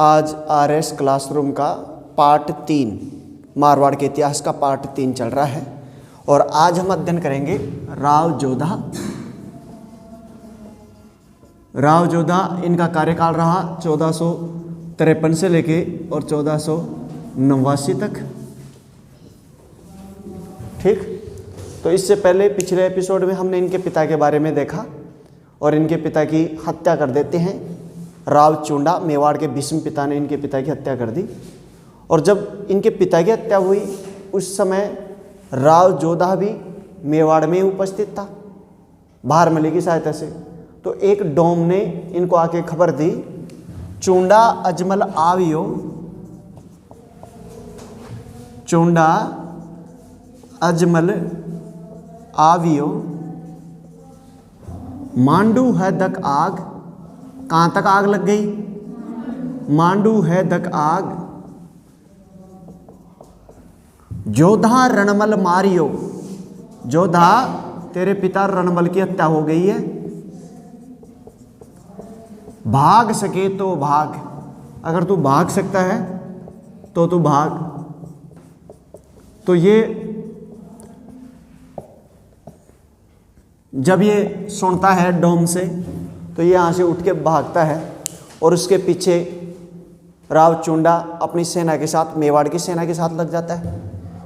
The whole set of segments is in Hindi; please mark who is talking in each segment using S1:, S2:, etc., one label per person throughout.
S1: आज RS क्लासरूम का पार्ट 3 मारवाड़ के इतिहास का पार्ट 3 चल रहा है और आज हम अध्ययन करेंगे राव जोधा। राव जोधा इनका कार्यकाल रहा 1453 से लेके और 1489 तक। ठीक, तो इससे पहले पिछले एपिसोड में हमने इनके पिता के बारे में देखा और इनके पिता की हत्या कर देते हैं राव चुंडा। मेवाड़ के भीष्म पिता ने इनके पिता की हत्या कर दी और जब इनके पिता की हत्या हुई उस समय राव जोधा भी मेवाड़ में उपस्थित था भारमली की सहायता से। तो एक डोम ने इनको आके खबर दी, चुंडा अजमल आवियो, चुंडा अजमल आवियो, मांडू है दक आग। कहाँ तक आग लग गई? मांडू है दक आग। जोधा रणमल मारियो, जोधा तेरे पिता रणमल की हत्या हो गई है, भाग सके तो भाग। अगर तू भाग सकता है तो तू भाग। तो ये जब ये सुनता है डोम से तो ये यहाँ से उठ के भागता है और उसके पीछे राव चुंडा अपनी सेना के साथ, मेवाड़ की सेना के साथ लग जाता है।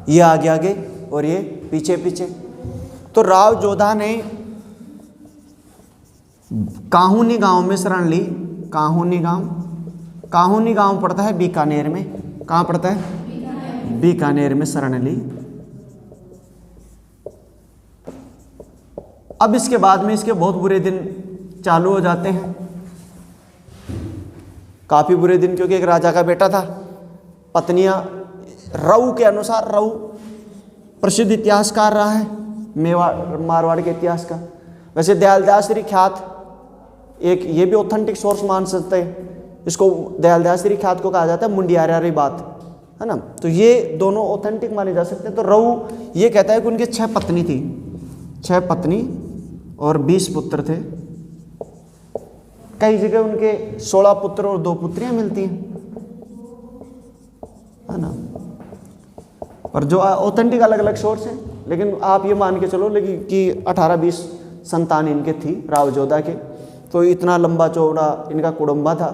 S1: ये आगे आगे और ये पीछे पीछे। तो राव जोधा ने काहुनी गांव में शरण ली। काहुनी गांव, काहुनी गांव पड़ता है बीकानेर में। कहाँ पड़ता है? बीकानेर में शरण ली। अब इसके बाद में इसके बहुत बुरे दिन चालू हो जाते हैं, काफी बुरे दिन, क्योंकि एक राजा का बेटा था। पत्नियां, रऊ के अनुसार, रऊ प्रसिद्ध इतिहासकार रहा है मेवाड़ मारवाड़ के इतिहास का। वैसे दयालदासरी ख्यात एक ये भी ऑथेंटिक सोर्स मान सकते हैं इसको। दयालदासरी ख्यात को कहा जाता है मुंडियारी बात, है ना। तो ये दोनों ऑथेंटिक माने जा सकते हैं। तो रऊ ये कहता है कि उनकी 6 पत्नी थी, 6 पत्नी और 20 पुत्र थे। कई जगह उनके 16 पुत्र और 2 पुत्रियां मिलती हैं, है ना। और जो ऑथेंटिक अलग अलग सोर्स हैं, लेकिन आप ये मान के चलो लेकिन कि 18-20 संतान इनके थी राव जोधा के। तो इतना लंबा चौड़ा इनका कुटुंबा था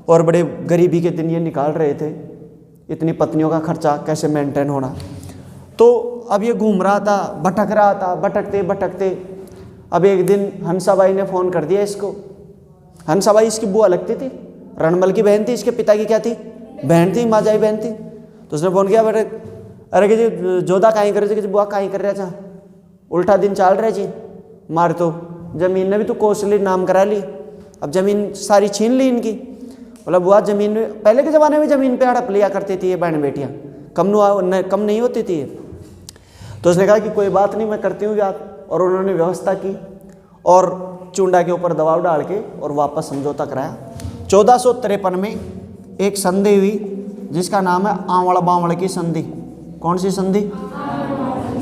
S1: और बड़े गरीबी के दिन ये निकाल रहे थे। इतनी पत्नियों का खर्चा कैसे मेंटेन होना। तो अब ये घूम रहा था, भटक रहा था, भटकते भटकते अब एक दिन हंसाबाई ने फ़ोन कर दिया इसको। हंसाबाई इसकी बुआ लगती थी, रणमल की बहन थी। इसके पिता की क्या थी? बहन थी, माजाई बहन थी। तो उसने फ़ोन किया, बेटे अरे कि जी जोधा कहीं कर रहे थे, बुआ कहीं कर रहा था, उल्टा दिन चल रहे जी, मार तो जमीन ने भी तो कौशली नाम करा ली, अब ज़मीन सारी छीन ली इनकी। बोला बुआ ज़मीन में, पहले के ज़माने में ज़मीन पे हड़प लिया करती थी ये बहन बेटियाँ, कम नहीं होती थी। तो उसने कहा कि कोई बात नहीं, मैं करती हूँ याद। और उन्होंने व्यवस्था की और चुंडा के ऊपर दबाव डाल के और वापस समझौता कराया। 1453 में एक संधि हुई जिसका नाम है आंवड़ बांवड़ की संधि। कौन सी संधि?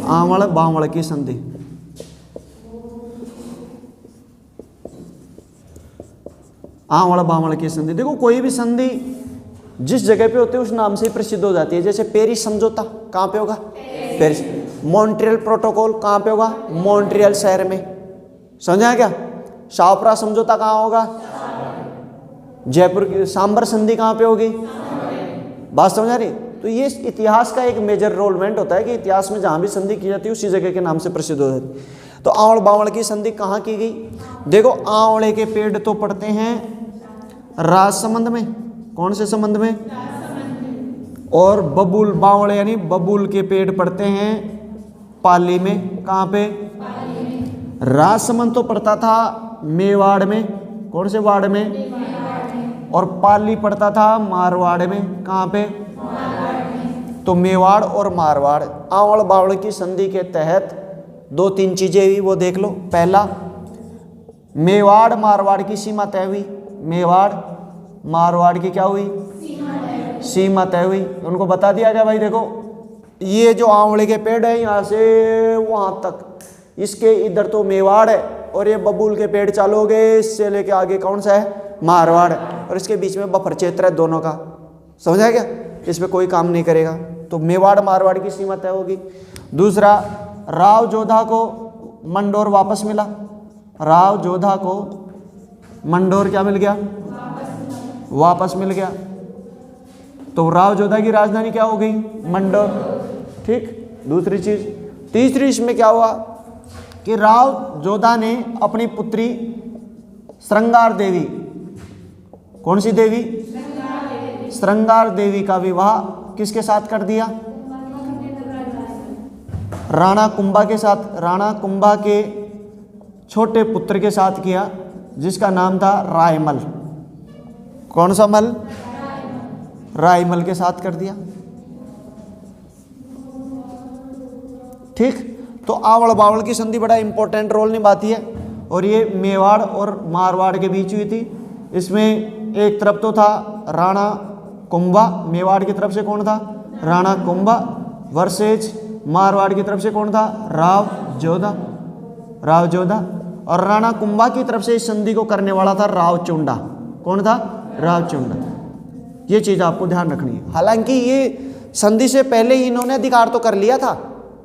S1: आंवड़ बांवड़ की संधि। आंवड़ बांवड़ की संधि, देखो कोई भी संधि जिस जगह पे होती है उस नाम से ही प्रसिद्ध हो जाती है। जैसे पेरिस समझौता कहाँ पे होगा? पेरिस। मॉन्ट्रियल प्रोटोकॉल कहाँ पे होगा? मॉन्ट्रियल शहर में। समझा क्या? शाहपुरा समझौता कहाँ होगा? जयपुर की। सांबर संधि कहाँ पे होगी? बात समझा रही? तो ये इतिहास का एक मेजर रोलमेंट होता है कि इतिहास में जहाँ भी संधि की जाती है उसी जगह के नाम से प्रसिद्ध हो जाती है। तो आंवड़ बांवड़ की संधि कहाँ की गई? देखो आंवले के पेड़ तो पड़ते हैं राजसमंद में। कौन से संबंध में? और बबूल बावड़ यानी बबूल के पेड़ पड़ते हैं पाली में। कहाँ पे? राजसमंद तो पड़ता था मेवाड़ में। कौन से वाड़ में? और पाली पड़ता था मारवाड़ में। कहाँ पे? तो मेवाड़ और मारवाड़। आंवड़ बावड़ की संधि के तहत 2-3 चीजें हुई, वो देख लो। पहला, मेवाड़ मारवाड़ की सीमा तय हुई। मेवाड़ मारवाड़ की क्या हुई? सीमा तय हुई। उनको बता दिया गया भाई देखो ये जो आंवले के पेड़ है यहाँ से वहां तक, इसके इधर तो मेवाड़ है और ये बबूल के पेड़ चालोगे इससे लेके आगे कौन सा है? मारवाड़, और इसके बीच में बफर क्षेत्र है दोनों का, समझा क्या, इसमें कोई काम नहीं करेगा। तो मेवाड़ मारवाड़ की सीमा तय होगी। दूसरा, राव जोधा को मंडोर वापस मिला, राव जोधा को मंडोर क्या मिल गया, वापस मिल गया। तो राव जोधा की राजधानी क्या हो गई, मंडोर, ठीक। दूसरी चीज। तीसरी इसमें क्या हुआ कि राव जोधा ने अपनी पुत्री श्रृंगार देवी, कौन सी देवी, श्रृंगार देवी का विवाह किसके साथ कर दिया, राणा कुंभा के साथ, राणा कुंभा के छोटे पुत्र के साथ किया, जिसका नाम था रायमल। कौन सा मल, रायमल के साथ कर दिया, ठीक। तो आवड़ बावड़ की संधि बड़ा इंपॉर्टेंट रोल निभाती है, और ये मेवाड़ और मारवाड़ के बीच हुई थी। इसमें एक तरफ तो था राणा कुंभा, मेवाड़ की तरफ से कौन था, राणा कुंभा, वर्सेज मारवाड़ की तरफ से कौन था, राव जोधा, राव जोधा। और राणा कुंभा की तरफ से इस संधि को करने वाला था रावचुंडा, कौन था, रावचुंडा। ये चीज आपको ध्यान रखनी है। हालांकि ये संधि से पहले ही इन्होंने अधिकार तो कर लिया था,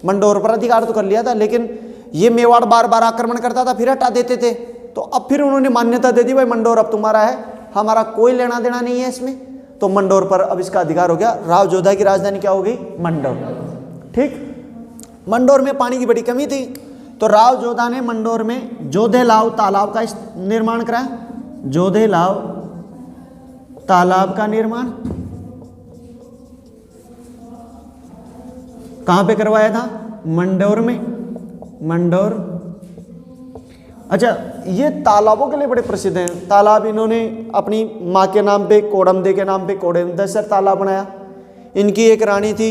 S1: मंडोर पर अधिकार तो कर लिया था, लेकिन ये मेवाड़ बार बार आक्रमण करता था, फिर हटा देते थे। तो अब फिर उन्होंने मान्यता दे दी, भाई मंडोर अब तुम्हारा है, हमारा कोई लेना देना नहीं है इसमें। तो मंडोर पर अब इसका अधिकार हो गया। राव जोधा की राजधानी क्या हो गई, मंडोर, ठीक। मंडोर में पानी की बड़ी कमी थी, तो राव जोधा ने मंडोर में जोधेलाव तालाब का निर्माण कराया, जोधेलाव तालाब का निर्माण कहां पे करवाया था, मंडोर में, मंडोर। अच्छा, ये तालाबों के लिए बड़े प्रसिद्ध हैं। तालाब इन्होंने अपनी माँ के नाम पे, कोडमदे के नाम पे कोडमदेसर तालाब बनाया। इनकी एक रानी थी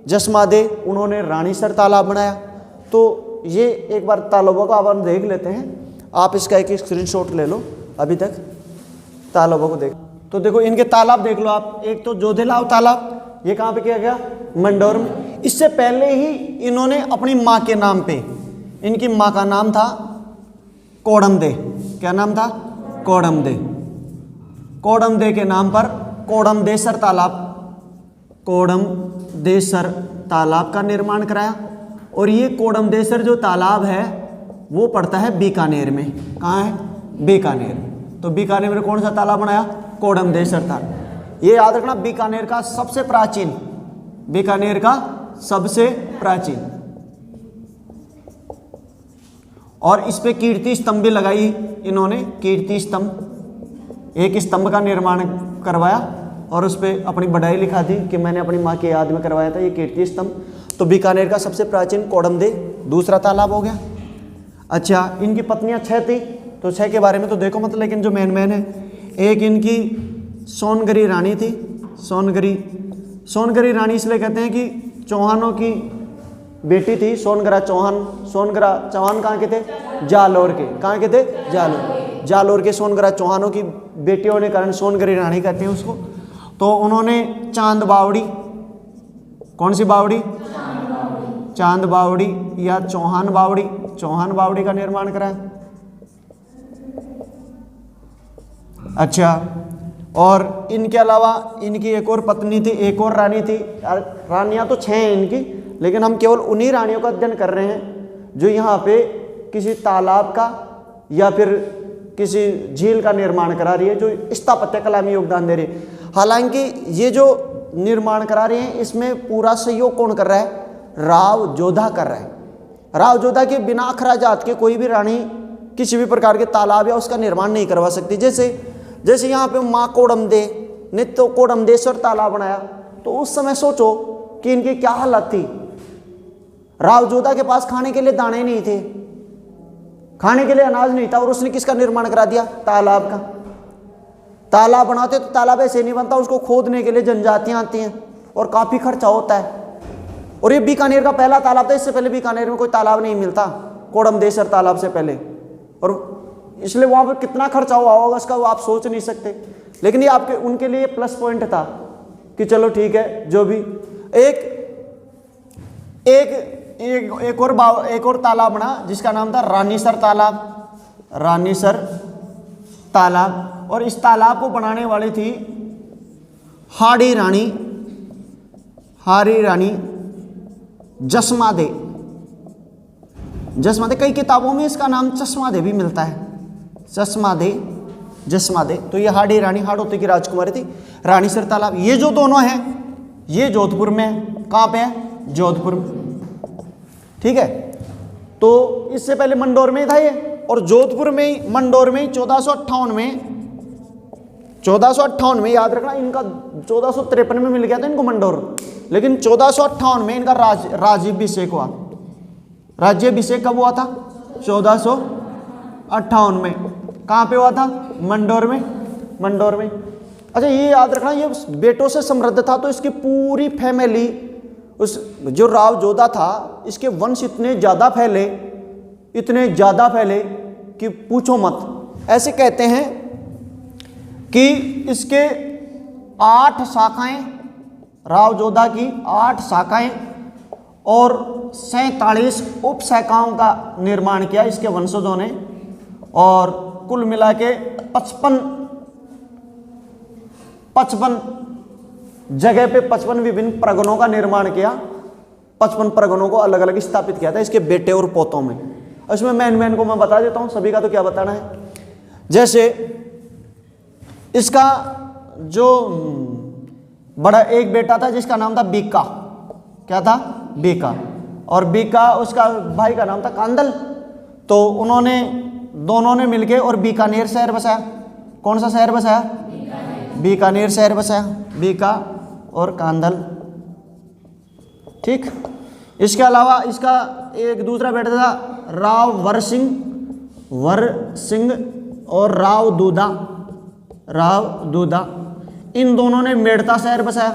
S1: जसमादे, उन्होंने रानीसर तालाब बनाया। तो ये एक बार तालाबों का आप देख लेते हैं, आप इसका एक स्क्रीनशॉट ले लो, अभी तक तालाबों को देख। तो देखो इनके तालाब देख लो आप, एक तो जोधेलाव तालाब, ये कहाँ पे किया गया, मंडोर में। इससे पहले ही इन्होंने अपनी माँ के नाम पे, इनकी माँ का नाम था कोडमदे, क्या नाम था, कोडमदे, कोडमदे के नाम पर कोडमदेसर तालाब, कोडमदेसर तालाब का निर्माण कराया। और ये कोडमदेसर जो तालाब है वो पड़ता है बीकानेर में, कहाँ है, बीकानेर। तो बीकानेर में कौन सा तालाब बनाया, कोडमदेसर तालाब। ये याद रखना, बीकानेर का सबसे प्राचीन, बीकानेर का सबसे प्राचीन। और इस पे कीर्ति स्तंभ भी लगाई इन्होंने, कीर्ति स्तंभ, एक स्तंभ का निर्माण करवाया और उस पे अपनी बधाई लिखा थी कि मैंने अपनी माँ की याद में करवाया था ये कीर्ति स्तंभ। तो बीकानेर का सबसे प्राचीन कोडमदे दूसरा तालाब हो गया। अच्छा, इनकी पत्नियां 6 थी, तो 6 के बारे में तो देखो मत, लेकिन जो मेन है, एक इनकी सोनगरी रानी थी, सोनगरी रानी इसलिए कहते हैं कि चौहानों की बेटी थी सोनगरा चौहान। सोनगरा चौहान कहाँ के थे, जालोर के, कहाँ के थे, जालोर के सोनगरा चौहानों की बेटी होने कारण सोनगरी रानी कहते हैं उसको। तो उन्होंने चांद बावड़ी, कौन सी बावड़ी, चांद बावड़ी या चौहान बावड़ी का निर्माण कराया। अच्छा, और इनके अलावा इनकी एक और पत्नी थी, एक और रानी थी। रानियां तो 6 हैं इनकी, लेकिन हम केवल उन्हीं रानियों का अध्ययन कर रहे हैं जो यहाँ पे किसी तालाब का या फिर किसी झील का निर्माण करा रही है, जो स्थापत्य कला में योगदान दे रही है। हालांकि ये जो निर्माण करा रहे हैं इसमें पूरा सहयोग कौन कर रहा है, राव जोधा कर रहा है। राव जोधा के बिना अखरा जात के कोई भी रानी किसी भी प्रकार के तालाब या उसका निर्माण नहीं करवा सकती। जैसे यहाँ पे माँ कोडमदे ने तो कोडमदेश्वर तालाब बनाया, तो उस समय सोचो कि इनकी क्या हालत थी। राव जोधा के पास खाने के लिए दाने नहीं थे, खाने के लिए अनाज नहीं था, और उसने किसका निर्माण करा दिया, तालाब का। तालाब बनाते तो तालाब ऐसे नहीं बनता, उसको खोदने के लिए जनजातियां आती हैं और काफी खर्चा होता है। और ये बीकानेर का पहला तालाब था, इससे पहले बीकानेर में कोई तालाब नहीं मिलता, कोडमदेसर तालाब से पहले। और इसलिए वहां पर कितना खर्चा हुआ होगा उसका वो आप सोच नहीं सकते। लेकिन ये आपके उनके लिए प्लस पॉइंट था कि चलो ठीक है, जो भी एक और तालाब बना जिसका नाम था रानीसर तालाब। और इस तालाब को बनाने वाली थी हाड़ी रानी जसमादे। कई किताबों में इसका नाम चश्मादे भी मिलता है, जसमादे। तो ये हाड़ी रानी हाड़ौती की राजकुमारी थी, रानीसर तालाब। ये जो दोनों हैं ये जोधपुर में है। कहाँ पे है? जोधपुर में, ठीक है। तो इससे पहले मंडोर में था ये, और जोधपुर में ही, मंडोर में ही 1458 में याद रखना, इनका 1453 में मिल गया था इनको मंडोर, लेकिन 1458 में इनका राज्याभिषेक हुआ। राज्याभिषेक कब हुआ था? 1458 में। कहाँ पे हुआ था? मंडोर में। अच्छा ये याद रखना, ये बेटों से समृद्ध था, तो इसकी पूरी फैमिली, उस जो राव जोधा था, इसके वंश इतने ज़्यादा फैले कि पूछो मत। ऐसे कहते हैं कि इसके 8 शाखाएं, राव जोधा की 8 शाखाएं और 47 उपशाखाओं का निर्माण किया इसके वंशजों ने, और कुल मिला के 55 जगह पे 55 विभिन्न प्रगणों का निर्माण किया। 55 प्रगणों को अलग अलग स्थापित किया था इसके बेटे और पोतों में। इसमें मैन को मैं बता देता हूं, सभी का तो क्या बताना है। जैसे इसका जो बड़ा एक बेटा था जिसका नाम था बीका, क्या था? बीका। और बीका, उसका भाई का नाम था कांदल। तो उन्होंने दोनों ने मिलके और बीकानेर शहर बसाया। कौन सा शहर बसाया? बीकानेर शहर बसाया, बीका और कांदल, ठीक। इसके अलावा इसका एक दूसरा बेटा था राव वर सिंह और राव दूधा। इन दोनों ने मेड़ता शहर बसाया।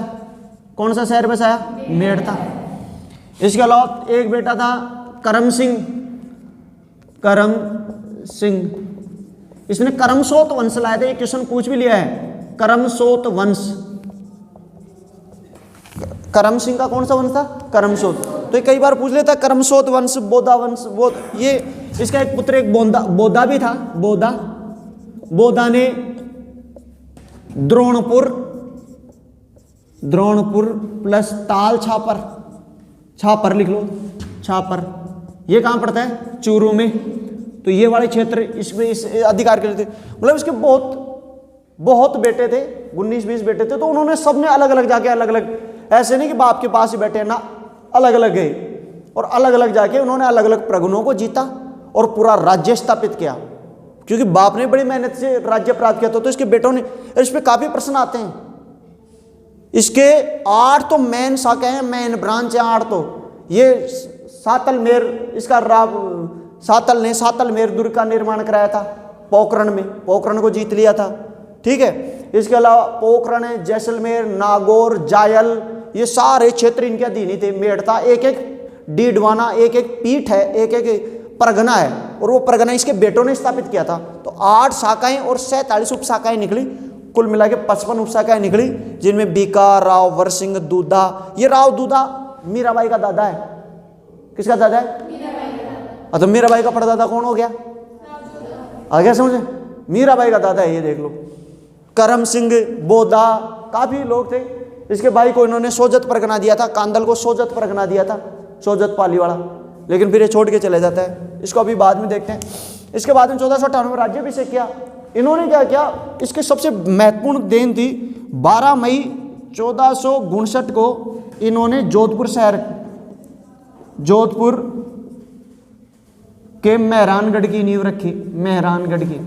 S1: कौन सा शहर बसाया? मेड़ता। इसके अलावा एक बेटा था करम सिंह। इसने करमसोत वंश लाया था, ये क्वेश्चन पूछ भी लिया है। करमसोत वंश, करम सिंह का कौन सा वंश था? करमसोत। तो ये कई बार पूछ लेता, करमसोत वंश, बोधा वंश, ये इसका एक पुत्र एक बोधा भी था। बोधा ने द्रोणपुर प्लस ताल छापर लिख लो, छापर। ये कहाँ पड़ता है? चूरू में। तो ये वाले क्षेत्र इसमें इस अधिकार के लिए थे। मतलब इसके बहुत बेटे थे, 19-20 बेटे थे। तो उन्होंने सबने अलग अलग जाके ऐसे नहीं कि बाप के पास ही बैठे ना, अलग अलग गए और अलग अलग जाके उन्होंने अलग अलग प्रगणों को जीता और पूरा राज्य स्थापित किया। क्योंकि बाप ने बड़ी मेहनत से राज्य प्राप्त किया था, तो इसके बेटों ने। इस पे काफी प्रश्न आते हैं। इसके 8 तो मेन शाखाएं हैं, मेन ब्रांच है 8। तो ये सातलमेर, इसका सातलमेर दुर्ग का निर्माण कराया था पोखरण को जीत लिया था, ठीक है। इसके अलावा पोखरण, जैसलमेर, नागौर, जायल, ये सारे क्षेत्र इनके अधीन ही थे। मेड़ता एक डीडवाना, एक पीठ है, एक परगना है, और वो परगना इसके बेटों ने स्थापित किया था। तो 8 शाखाएं और 47 उपशाखाएं निकली, कुल मिला के 55 उपशाखाएं निकली, जिनमें बीका, राव वर सिंह, दूधा। ये राव दूधा मीराबाई का दादा है। किसका दादा है? तो मीराबाई का परदादा कौन हो गया? आ गया समझे? मीराबाई का दादा है, ये देख लो। करम सिंह, बोधा, काफी लोग थे। इसके भाई को इन्होंने सोजत परगना दिया था, कांदल को सोजत परगना दिया था, सोजत पाली वाला, लेकिन फिर ये छोड़ के चले जाता है। इसको अभी बाद में देखते हैं। इसके बाद में 1458 में राज्याभिषेक किया। इन्होंने क्या किया? इसके सबसे महत्वपूर्ण देन थी 12 मई 1459 को इन्होंने जोधपुर के मेहरानगढ़ की नींव रखी। मेहरानगढ़ की,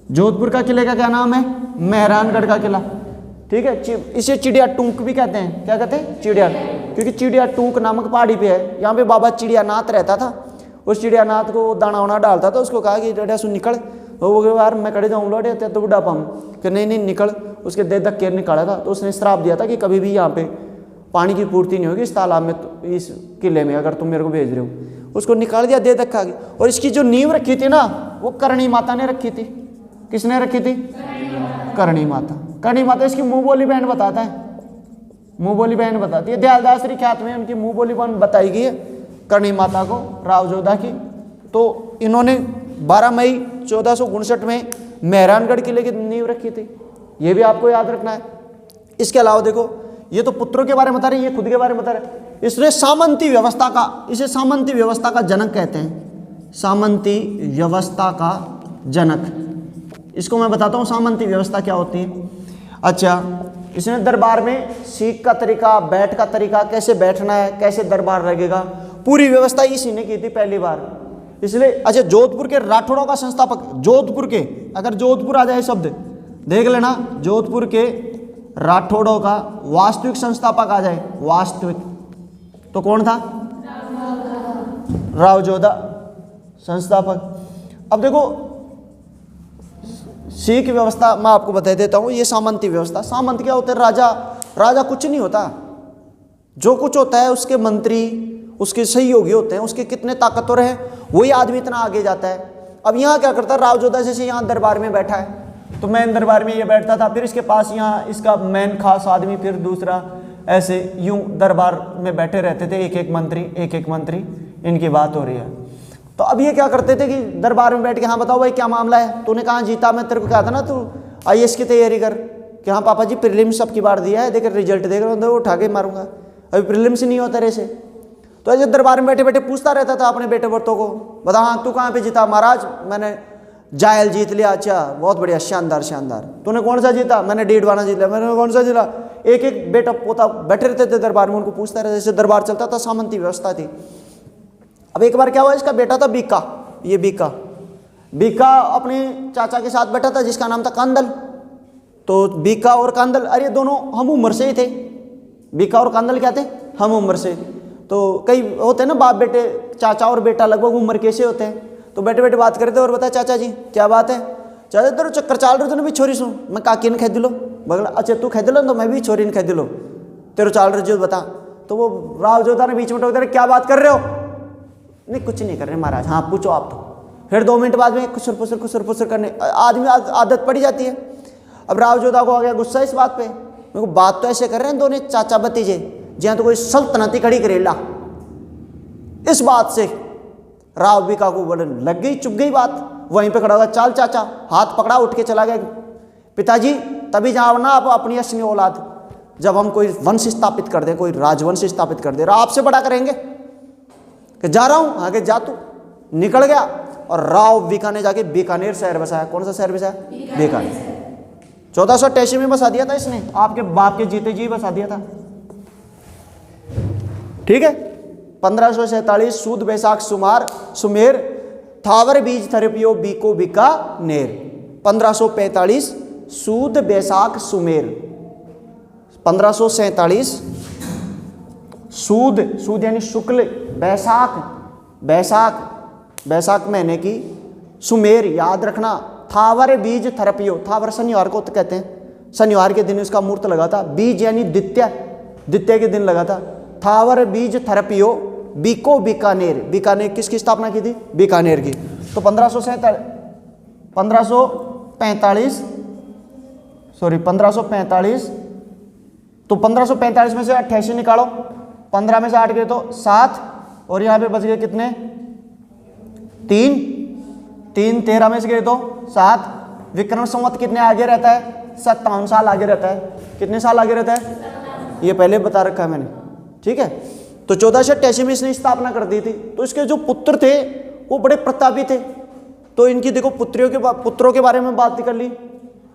S1: जोधपुर का किले का क्या नाम है? मेहरानगढ़ का किला, ठीक है। इसे चिड़िया टूंक भी कहते हैं। क्या कहते हैं? चिड़िया, क्योंकि चिड़िया टूंक नामक पहाड़ी पे है। यहाँ पे बाबा चिड़ियानाथ रहता था। उस चिड़ियानाथ को दाना वाना डालता था, उसको कहा कि डडिया सुन निकल। वो यार मैं खड़े जाऊँ लौटे तो बुढ़ापा हूँ कि नहीं निकल। उसके दे धक्के निकाला था। तो उसने श्राप दिया था कि कभी भी यहाँ पे पानी की पूर्ति नहीं होगी इस तालाब में, इस किले में, अगर तुम मेरे को भेज रहे हो। उसको निकाल दिया, दे धक्का। और इसकी जो नींव रखी थी ना, वो करणी माता ने रखी थी। किसने रखी थी? करणी माता। करणी माता इसकी मुंह बोली बहन बताता है, मुंह बोली बहन बताती है। दयालदास ख्यात में उनकी मुंह बोली बहन बताई गई है। करणी माता को, राव जोधा की। तो इन्होंने 12 मई 1459 में मेहरानगढ़ किले की नींव रखी थी, ये भी आपको याद रखना है। इसके अलावा देखो, ये तो पुत्रों के बारे में बता रहे, ये खुद के बारे में बता रहे। इसने सामंती व्यवस्था का, इसे सामंती व्यवस्था का जनक कहते हैं, सामंती व्यवस्था का जनक। इसको मैं बताता हूँ सामंती व्यवस्था क्या होती है। अच्छा, इसने दरबार में सीख का तरीका, बैठ का तरीका, कैसे बैठना है, कैसे दरबार लगेगा, पूरी व्यवस्था इसी ने की थी पहली बार। इसलिए अच्छा, जोधपुर के राठौड़ों का संस्थापक, जोधपुर के, अगर जोधपुर आ जाए शब्द देख लेना, जोधपुर के राठौड़ों का वास्तविक संस्थापक आ जाए, वास्तविक, तो कौन था? राव जोधा संस्थापक। अब देखो, सिख व्यवस्था मैं आपको बता देता हूँ, ये सामंती व्यवस्था। सामंत क्या होते हैं? राजा, राजा कुछ नहीं होता, जो कुछ होता है उसके मंत्री, उसके सहयोगी होते हैं, उसके कितने ताकतवर हैं वही आदमी इतना आगे जाता है। अब यहाँ क्या करता है, राव जोधा जैसे यहाँ दरबार में बैठा है, तो मेन दरबार में ये बैठता था, फिर इसके पास यहाँ इसका मेन खास आदमी, फिर दूसरा, ऐसे यूं दरबार में बैठे रहते थे, एक एक मंत्री, इनकी बात हो रही है। तो अब ये क्या करते थे कि दरबार में बैठ के, हाँ बताओ भाई क्या मामला है, तूने कहाँ जीता, मैं तेरे को कहा था ना तू IAS की तैयारी कर, कि हाँ पापा जी प्रीलिम्स अब की बार दिया है, देख रिजल्ट देख रहा हूँ, उठा के मारूंगा, अभी प्रीलिम्स नहीं होता ऐसे। तो ऐसे दरबार में बैठे बैठे पूछता रहता था अपने बेटे बर्तों को, बता हाँ तू कहाँ पे जीता? महाराज मैंने जायल जीत लिया। अच्छा बहुत बढ़िया, शानदार शानदार। तूने कौन सा जीता? मैंने 1.5 जीत लिया। मैंने कौन सा जीता? एक एक बेटा पोता बैठे रहते थे दरबार में, उनको पूछता रहता, जैसे दरबार चलता था, सामंती व्यवस्था थी। अब एक बार क्या हुआ, इसका बेटा था बीका, ये बीका अपने चाचा के साथ बैठा था जिसका नाम था कांदल। तो बीका और कांदल, अरे दोनों हम उम्र से ही थे, बीका और कांदल क्या थे? हम उम्र से। तो कई होते हैं ना बाप बेटे, चाचा और बेटा लगभग उम्र कैसे होते हैं। तो बैठे बैठे बात करते और बताया, चाचा जी क्या बात है? चाचा तेरे चक्कर चाल रहे थे भी छोरी सो, मैं काकी ने खेद लो। बगला अच्छा तू खेद लो तो मैं भी छोरी ने खेद लो, तेरे चाल रहे जो बता। तो वो राव जोधा ने बीच में टोक दिया, क्या बात कर रहे हो? नहीं कुछ नहीं कर रहे महाराज। हाँ पूछो आप। तो फिर 2 मिनट बाद में खुसर पुसर करने, आदमी आदत पड़ी जाती है। अब राव जोधा को आ गया गुस्सा इस बात पे, मेरे को बात तो ऐसे कर रहे हैं दोनों चाचा भतीजे, जहाँ तो कोई सल्तनती खड़ी करेला। इस बात से राव बीका को बोले लग गई, चुप गई बात। वहीं पे खड़ा हुआ, चाल चाचा, हाथ पकड़ा, उठ के चला गया। पिताजी तभी जाओ ना आप अपनी असली औलाद, जब हम कोई वंश स्थापित कर दें, कोई राजवंश स्थापित कर दे, आपसे बड़ा करेंगे। कि जा रहा हूं, आगे जा तू। निकल गया और राव बीका ने जाके बीकानेर शहर बसाया। कौन सा शहर बसाया? बीकानेर। 1488 में बसा दिया था इसने, आपके बाप के जीते जी बसा दिया था। ठीक है। 1547 सूद बैसाख सुमेर थावर बीज थरपियो बीको बीकानेर। 1545 सूद बैसाख सुमेर। 1547 सूद यानी शुक्ल, बैसाख महीने की सुमेर, याद रखना। थावर बीज थरपियो, थावर शनिवार को तो कहते हैं, शनिवार के दिन इसका मुहूर्त लगा था। बीज यानी द्वितीय के दिन लगा था। थावर बीज थरपियो बीको बीकानेर। बीकानेर किसकी स्थापना की थी? बीकानेर की। तो 1545 तो 1545 में से 88 निकालो, 15 में से 8 गए तो 7, और यहाँ पे बच गए कितने? 3, 13 में से गए तो 7। विक्रम संवत कितने आगे रहता है? 57 साल आगे रहता है। कितने साल आगे रहता है? ये पहले बता रखा है मैंने। ठीक है। तो 1488 में इसने स्थापना कर दी थी। तो इसके जो पुत्र थे वो बड़े प्रतापी थे। तो इनकी देखो पुत्रों के बारे में बात कर ली,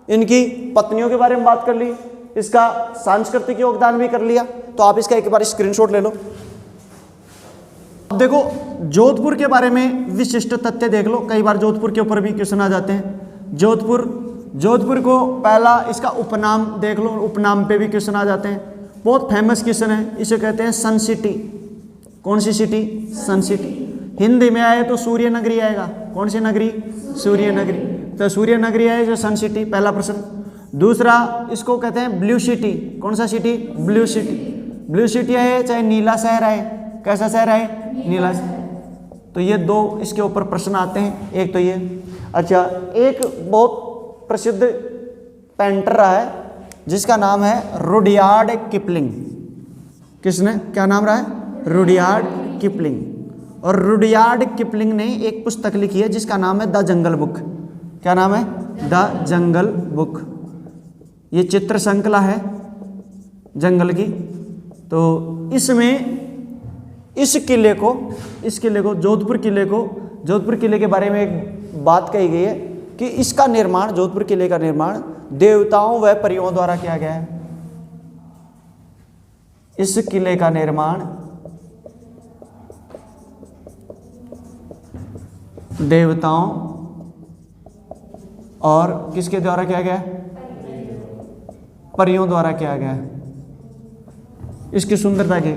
S1: इनकी पत्नियों के बारे में बात कर ली, इसका सांस्कृतिक योगदान भी कर लिया। तो आप इसका एक बार स्क्रीनशॉट ले लो। अब देखो जोधपुर के बारे में विशिष्ट तथ्य देख लो। कई बार जोधपुर के ऊपर भी क्वेश्चन आ जाते हैं। जोधपुर को पहला इसका उपनाम देख लो, उपनाम पे भी क्वेश्चन आ जाते हैं। बहुत फेमस क्वेश्चन है, इसे कहते हैं सन सिटी। कौन सी सिटी? सन सिटी। हिंदी में आए तो सूर्य नगरी आएगा। कौन सी नगरी? सूर्य नगरी। तो सूर्य नगरी है जो सन सिटी, पहला प्रश्न। दूसरा इसको कहते हैं ब्लू सिटी। कौन सा city? Blue city. Blue city है चाहे नीला शहर है। कैसा शहर है? नीला शहर। तो ये 2 इसके ऊपर प्रश्न आते हैं। एक तो ये। अच्छा, एक बहुत प्रसिद्ध पेंटर रहा है जिसका नाम है रुडयार्ड किपलिंग। किसने, क्या नाम रहा है? Rudyard Kipling. और रुडयार्ड किपलिंग ने एक पुस्तक लिखी है जिसका नाम है द जंगल बुक। क्या नाम है? The jungle book. ये चित्र श्रृंखला है जंगल की। तो इसमें इस किले को जोधपुर किले के बारे में एक बात कही गई है कि इसका निर्माण, जोधपुर किले का निर्माण देवताओं व परियों द्वारा किया गया है। इस किले का निर्माण देवताओं और किसके द्वारा किया गया? परियों द्वारा किया गया है। इसकी सुंदरता की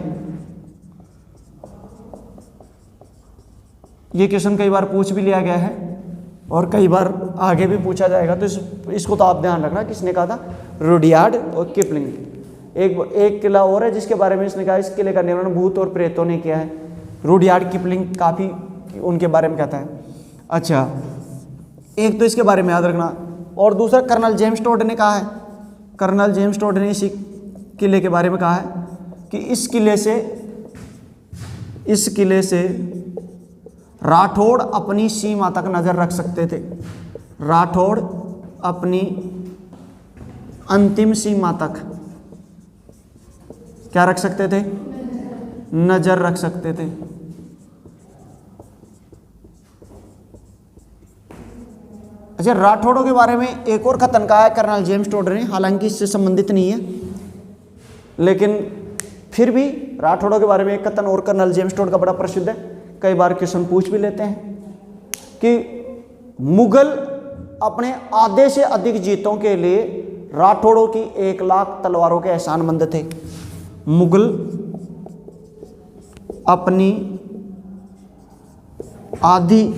S1: ये क्वेश्चन कई बार पूछ भी लिया गया है और कई बार आगे भी पूछा जाएगा, तो इसको तो आप ध्यान रखना। किसने कहा था? रुडयार्ड और किपलिंग। एक किला और है जिसके बारे में इसने कहा इस किले का निर्माण भूत और प्रेतों ने किया है। रुडयार्ड किपलिंग काफ़ी उनके बारे में कहता है। अच्छा, एक तो इसके बारे में याद रखना, और दूसरा कर्नल जेम्स टोड ने कहा है, कर्नल जेम्स टोड ने इसी किले के बारे में कहा है कि इस किले से राठौड़ अपनी सीमा तक नज़र रख सकते थे। राठौड़ अपनी अंतिम सीमा तक क्या रख सकते थे? नज़र रख सकते थे। अच्छा, राठौड़ों के बारे में एक और कथन कहा है कर्नल जेम्स टोड ने, हालांकि इससे संबंधित नहीं है, लेकिन फिर भी राठौड़ों के बारे में एक कथन और कर्नल जेम्स टोड का बड़ा प्रसिद्ध है, कई बार क्वेश्चन पूछ भी लेते हैं कि मुगल अपने आधे से अधिक जीतों के लिए राठौड़ों की 1 लाख तलवारों के एहसानमंद थे। मुगल अपनी आधी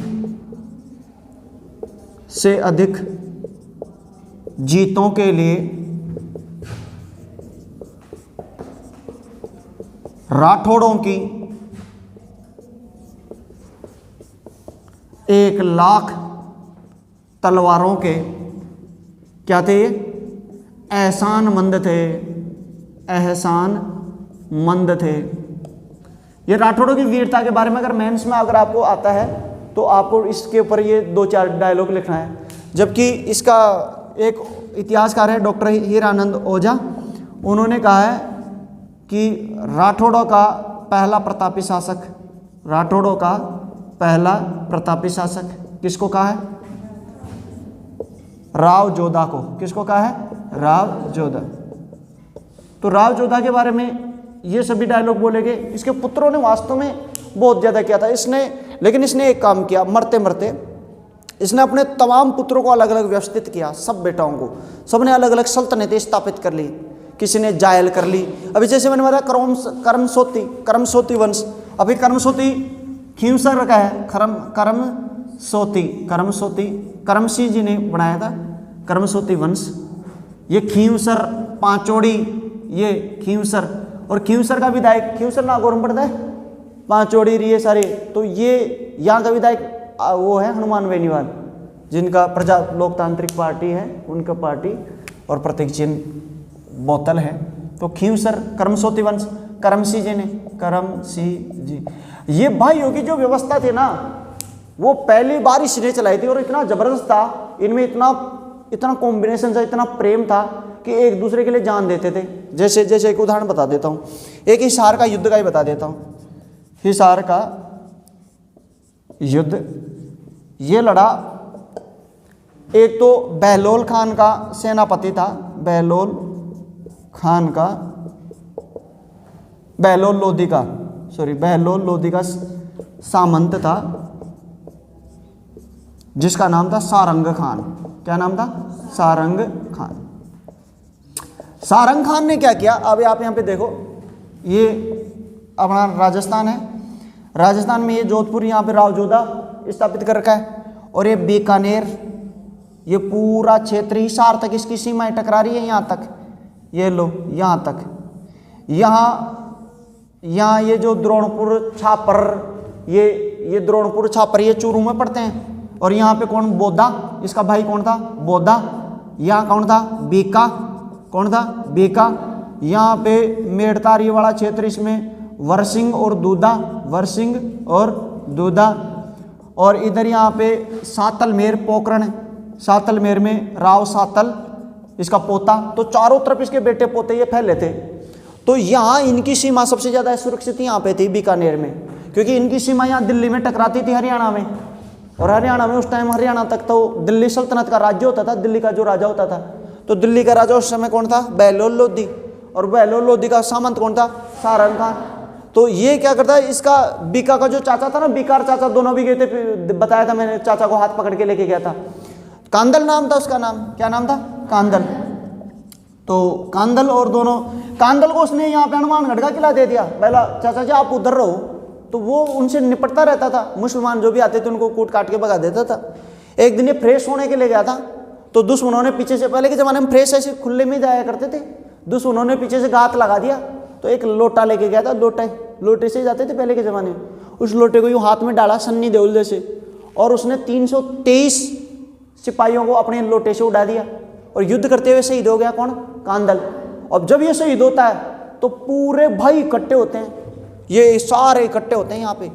S1: से अधिक जीतों के लिए राठौड़ों की 1 लाख तलवारों के क्या थे? एहसानमंद थे, एहसानमंद थे। ये राठौड़ों की वीरता के बारे में अगर मेंस में अगर आपको आता है तो आपको इसके ऊपर ये 2-4 डायलॉग लिखना है। जबकि इसका एक इतिहासकार है डॉक्टर हीरानंद ओझा, उन्होंने कहा है कि राठौड़ों का पहला प्रतापी शासक, राठौड़ों का पहला प्रतापी शासक किसको कहा है? राव जोधा को। किसको कहा है? राव जोधा। तो राव जोधा के बारे में ये सभी डायलॉग बोलेंगे। इसके पुत्रों ने वास्तव में बहुत ज़्यादा किया था लेकिन इसने एक काम किया, मरते मरते इसने अपने तमाम पुत्रों को अलग अलग व्यवस्थित किया। सब बेटाओं को सबने अलग अलग सल्तनतें स्थापित कर ली, किसी ने जायल कर ली। अभी जैसे मैंने बताया कर्मसोती वंश, अभी कर्मसोती खींवसर का है, करमसी जी ने बनाया था कर्मसोती वंश। ये खींवसर, पांचोड़ी, ये खींवसर, और खींवसर का विधायक, खींवसर नागौर में पड़ता है, पांचोड़ी ये सारे, तो ये यहाँ का विधायक वो है हनुमान बेनीवाल, जिनका प्रजा लोकतांत्रिक पार्टी है, उनका पार्टी और प्रतीक चिन्ह बोतल है। तो खींवसर कर्मसोती वंश, करमसी जी, ये भाइयों की जो व्यवस्था थी ना, वो पहली बार इसने चलाई थी और इतना जबरदस्त था, इनमें इतना कॉम्बिनेशन था, इतना प्रेम था कि एक दूसरे के लिए जान देते थे। जैसे एक उदाहरण बता देता हूँ, एक हिसार का युद्ध का ही बता देता हूँ। हिसार का युद्ध ये लड़ा, एक तो बहलोल खान का सेनापति था, बहलोल लोधी का सामंत था, जिसका नाम था सारंग खान। क्या नाम था? सारंग खान। सारंग खान ने क्या किया, अब आप यहाँ पे देखो, ये अपना राजस्थान है, राजस्थान में ये जोधपुर, यहाँ पे रावजोधा स्थापित कर रखा है, और ये बीकानेर, ये पूरा क्षेत्र हिसार तक इसकी सीमाएं टकरा रही है, यहाँ तक, ये लो यहाँ तक, यहाँ ये जो द्रोणपुर छापर, ये द्रोणपुर छापर ये चूरू में पड़ते हैं। और यहाँ पे कौन? बोधा, इसका भाई कौन था? बोधा। यहाँ कौन था? बीका। कौन था? बीका। यहाँ पे मेड़तारी वाला क्षेत्र, इसमें वरसिंह और दूधा, वरसिंह और दूधा, और इधर यहाँ पे सातलमेर पोकरण है, सातलमेर में राव सातल इसका पोता। तो चारों तरफ इसके बेटे पोते ये फैले थे। तो यहाँ इनकी सीमा सबसे ज़्यादा सुरक्षित यहाँ पे थी बीकानेर में, क्योंकि इनकी सीमा यहाँ दिल्ली में टकराती थी हरियाणा में, और हरियाणा में उस टाइम हरियाणा तक तो दिल्ली सल्तनत का राज्य होता था, दिल्ली का जो राजा होता था। तो दिल्ली का राजा उस समय कौन था? बहलोल लोधी, और बहलोल लोधी का सामंत कौन था? सारंग खान। तो ये क्या करता है, इसका बीका का जो चाचा था ना, बीकार चाचा, दोनों भी गए थे, बताया था मैंने, चाचा को हाथ पकड़ के लेके गया था। कांदल नाम था उसका, नाम क्या नाम था? कांदल। तो कांदल और दोनों, कांदल को उसने यहाँ पे हनुमानगढ़ का किला दे दिया। पहला चाचा जी आप उधर रहो, तो वो उनसे निपटता रहता था, मुसलमान जो भी आते थे उनको कूट काट के भगा देता था। एक दिन ये फ्रेश होने के लिए गया था, तो दुश्मनों ने पीछे से, पहले के ज़माने में फ्रेश ऐसे खुले में जाया करते थे, दुश्मनों ने पीछे से घात लगा दिया। तो एक लोटा लेके गया था, लोटे से जाते थे पहले के ज़माने में, उस लोटे को यूँ हाथ में डाला सन्नी देउल जैसे, और उसने 323 सिपाहियों को अपने लोटे से उड़ा दिया, और युद्ध करते हुए शहीद हो गया कौन? कांदल। अब जब ये शहीद होता है तो पूरे भाई इकट्ठे होते हैं, ये सारे इकट्ठे होते हैं यहाँ पे,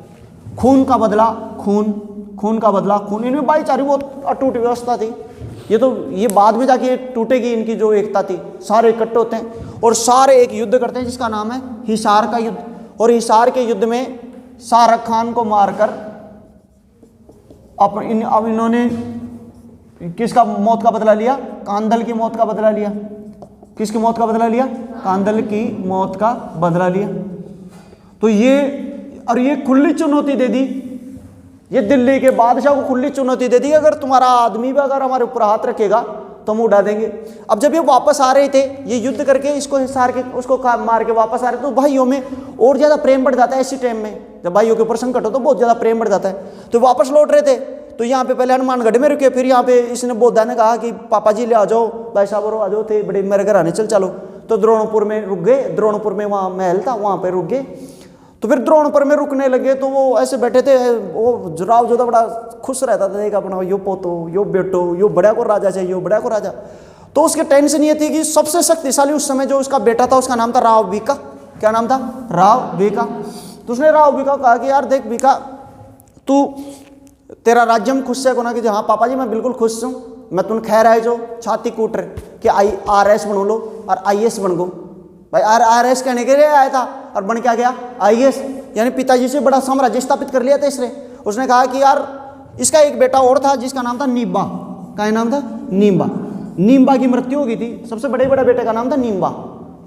S1: खून का बदला खून, खून का बदला खून। इनमें भाईचारे बहुत अटूट व्यवस्था थी, ये बाद में जाके टूटेगी इनकी जो एकता थी। सारे इकट्ठे होते हैं और सारे एक युद्ध करते हैं जिसका नाम है हिसार का युद्ध। और हिसार के युद्ध में सारक खान को मारकर अब इन्होंने किसका मौत का बदला लिया? कांदल की मौत का बदला लिया। किसकी मौत का बदला लिया? कांदल की मौत का बदला लिया। तो ये खुली चुनौती दे दी, ये दिल्ली के बादशाह को खुली चुनौती दे दी, अगर तुम्हारा आदमी भी अगर हमारे ऊपर हाथ रखेगा तो हम उड़ा देंगे। अब जब ये वापस आ रहे थे, ये युद्ध करके इसको हिसार के उसको मार के वापस आ रहे, तो भाइयों में और ज़्यादा प्रेम बढ़ जाता है। ऐसी टाइम में जब भाइयों के ऊपर संकट हो तो बहुत ज़्यादा प्रेम बढ़ जाता है। तो वापस लौट रहे थे, तो यहाँ पे पहले हनुमानगढ़ में रुके, फिर यहाँ पे इसने बोधा ने कहा कि पापा जी ले आ जाओ, भाई साहब आ जाओ, थे बड़े मेरे घर आने चलो। तो द्रोणपुर में रुक गए, द्रोणपुर में वहाँ महल था, वहाँ पे रुक गए। तो फिर द्रोणपुर में रुकने लगे, तो वो ऐसे बैठे थे, वो राव जोधा बड़ा खुश रहता था, एक अपना यो पोतो, यो बेटो, यो बड़ा को राजा चाहिए, यो बड़ा को राजा। तो उसके टेंशन ये थी कि सबसे शक्तिशाली उस समय जो उसका बेटा था, उसका नाम था राव बीका। क्या नाम था? राव बीका। तो उसने राव बीका को कहा कि यार देख बीका, तू तेरा राज्य में खुश है को ना? कि हाँ पापा जी मैं बिल्कुल खुश हूँ, मैं तुम खैर आए जो छाती कूट रहे कि RS बनो लो और IS बन गो। भाई RS कहने के लिए आया था और बन क्या गया? IS, यानी पिताजी से बड़ा साम्राज्य स्थापित कर लिया था इसने। उसने कहा कि यार इसका एक बेटा और था जिसका नाम था नीबा। क्या नाम था? नीबा। नीबा की मृत्यु हो गई थी, सबसे बड़े बेटे का नाम था नीबा,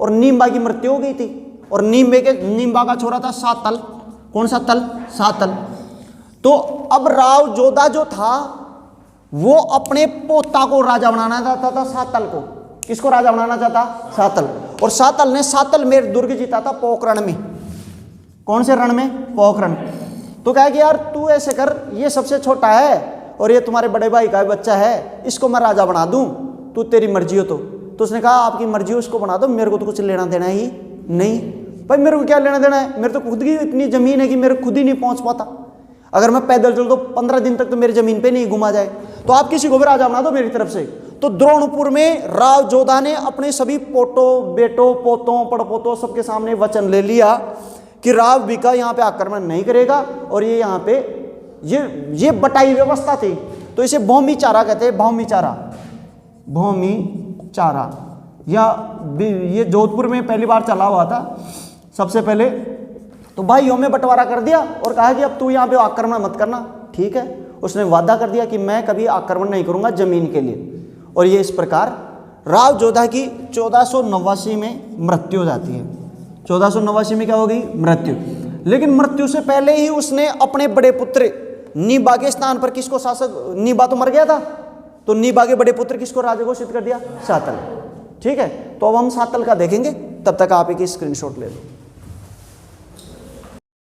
S1: और नीबा की मृत्यु हो गई थी। और नीबा का छोरा था सातल। कौन सा तल? सातल। तो अब राव जोधा जो था वो अपने पोता को राजा बनाना चाहता था, सातल को। किसको राजा बनाना चाहता? सातल। और सातल ने सातलमेर दुर्ग जीता था पोखरण में। कौन से रण में? पोखरण। तो कहा कि यार तू ऐसे कर, ये सबसे छोटा है और ये तुम्हारे बड़े भाई का बच्चा है, इसको मैं राजा बना दूं, तू तेरी मर्जी हो। तो उसने कहा आपकी मर्जी हो, उसको बना दो, मेरे को तो कुछ लेना देना ही नहीं। भाई मेरे को क्या लेना देना है, मेरे तो खुद की इतनी जमीन है कि मेरे खुद ही नहीं पहुंच पाता। अगर मैं पैदल चल तो 15 दिन तक तो मेरी जमीन पे नहीं घुमा जाए, तो आप किसी को भी राजा बना दो मेरी तरफ से। तो द्रोणपुर में राव जोधा ने अपने सभी पोटों, बेटों, पोतों, पड़पोतों सबके सामने वचन ले लिया कि राव बीका यहाँ पे आक्रमण नहीं करेगा। और ये यहाँ पे ये बटाई व्यवस्था थी, तो इसे भौमी चारा कहते हैं। भौमी चारा, भौमी चारा, या ये जोधपुर में पहली बार चला हुआ था सबसे पहले। तो भाइयों में बंटवारा कर दिया और कहा कि अब तू यहाँ पे आक्रमण मत करना, ठीक है। उसने वादा कर दिया कि मैं कभी आक्रमण नहीं करूँगा जमीन के लिए। और ये इस प्रकार राव जोधा की 1489 में मृत्यु हो जाती है। 1489 में क्या हो गई? मृत्यु। लेकिन मृत्यु से पहले ही उसने अपने बड़े पुत्र नीबा के स्थान पर किसको शासक? नीबा तो मर गया था, तो नीबा के बड़े पुत्र किसको राजा घोषित कर दिया? सातल। ठीक है, तो अब हम सातल का देखेंगे, तब तक आप एक स्क्रीनशॉट ले लो।